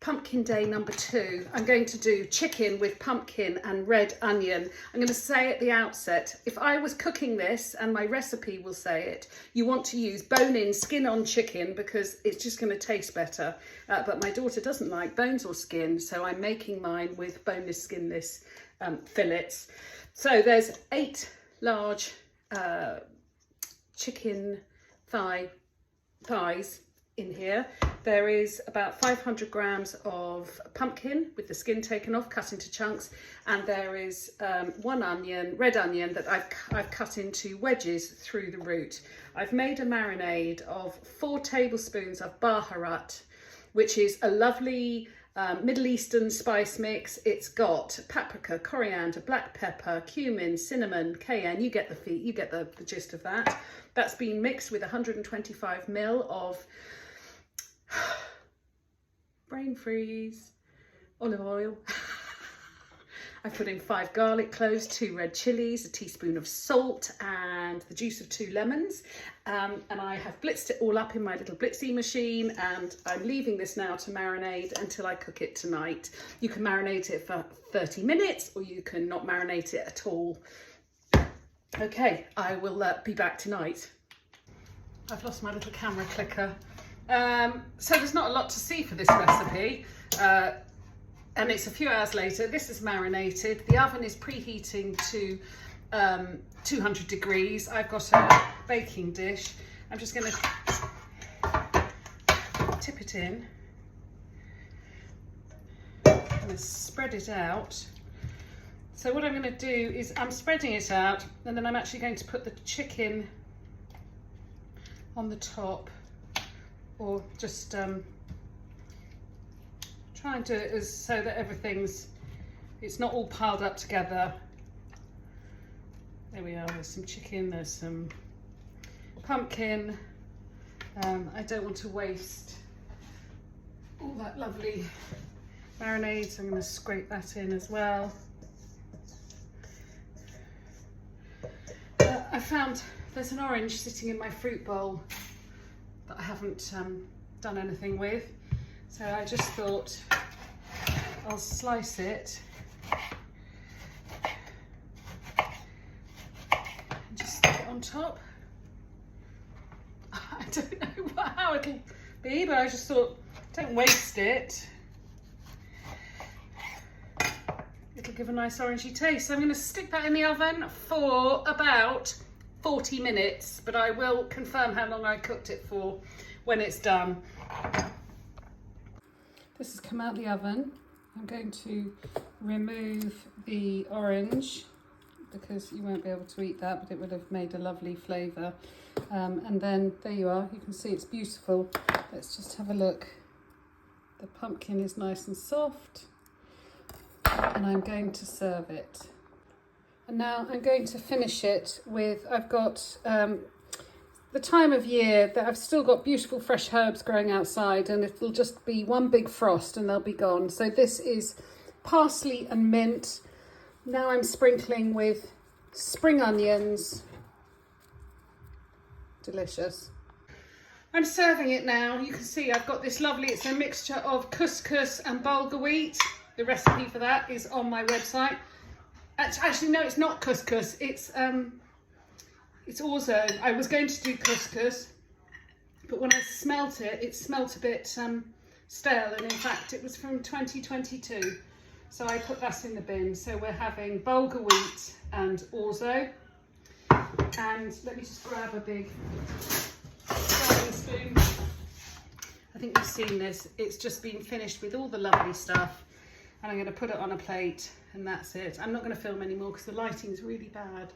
Pumpkin Day number 2. I'm going to do chicken with pumpkin and red onion. I'm going to say at the outset, if I was cooking this, and my recipe will say it, you want to use bone-in, skin-on chicken because it's just going to taste better. But my daughter doesn't like bones or skin, so I'm making mine with boneless, skinless fillets. So there's 8 large chicken thighs in here. There is about 500 grams of pumpkin with the skin taken off, cut into chunks, and there is 1 onion, red onion, that I've cut into wedges through the root. I've made a marinade of 4 tablespoons of baharat, which is a lovely Middle Eastern spice mix. It's got paprika, coriander, black pepper, cumin, cinnamon, cayenne. You get the gist of that. That's been mixed with 125 ml of brain freeze olive oil. I've put in 5 garlic cloves, 2 red chilies, a teaspoon of salt, and the juice of 2 lemons. And I have blitzed it all up in my little blitzy machine, and I'm leaving this now to marinate until I cook it tonight. You can marinate it for 30 minutes, or you can not marinate it at all. Okay, I will be back tonight. I've lost my little camera clicker. So there's not a lot to see for this recipe, and it's a few hours later. This is marinated. The oven is preheating to 200 degrees. I've got a baking dish. I'm just going to tip it in. I'm going to spread it out. So what I'm going to do is I'm spreading it out, and then I'm actually going to put the chicken on the top, or just try and do it as so that it's not all piled up together. There we are, there's some chicken, there's some pumpkin. I don't want to waste all that lovely marinade, so I'm going to scrape that in as well. I found there's an orange sitting in my fruit bowl that I haven't done anything with, so I just thought I'll slice it and just stick it on top. I don't know how it'll be, but I just thought, don't waste it. It'll give a nice orangey taste. So I'm going to stick that in the oven for about 40 minutes, but I will confirm how long I cooked it for when it's done. This has come out the oven. I'm going to remove the orange because you won't be able to eat that, but it would have made a lovely flavour. And then there you are, you can see it's beautiful. Let's just have a look. The pumpkin is nice and soft, and I'm going to serve it. And now I'm going to finish it with, I've got the time of year that I've still got beautiful fresh herbs growing outside, and it'll just be one big frost and they'll be gone. So this is parsley and mint. Now I'm sprinkling with spring onions. Delicious. I'm serving it now. You can see I've got this lovely, it's a mixture of couscous and bulgur wheat. The recipe for that is on my website. Actually, no, it's not couscous. It's orzo. I was going to do couscous, but when I smelt it, it smelt a bit stale, and in fact, it was from 2022. So I put that in the bin. So we're having bulgur wheat and orzo. And let me just grab a big serving spoon. I think you've seen this. It's just been finished with all the lovely stuff. And I'm going to put it on a plate, and that's it. I'm not going to film anymore because the lighting's really bad.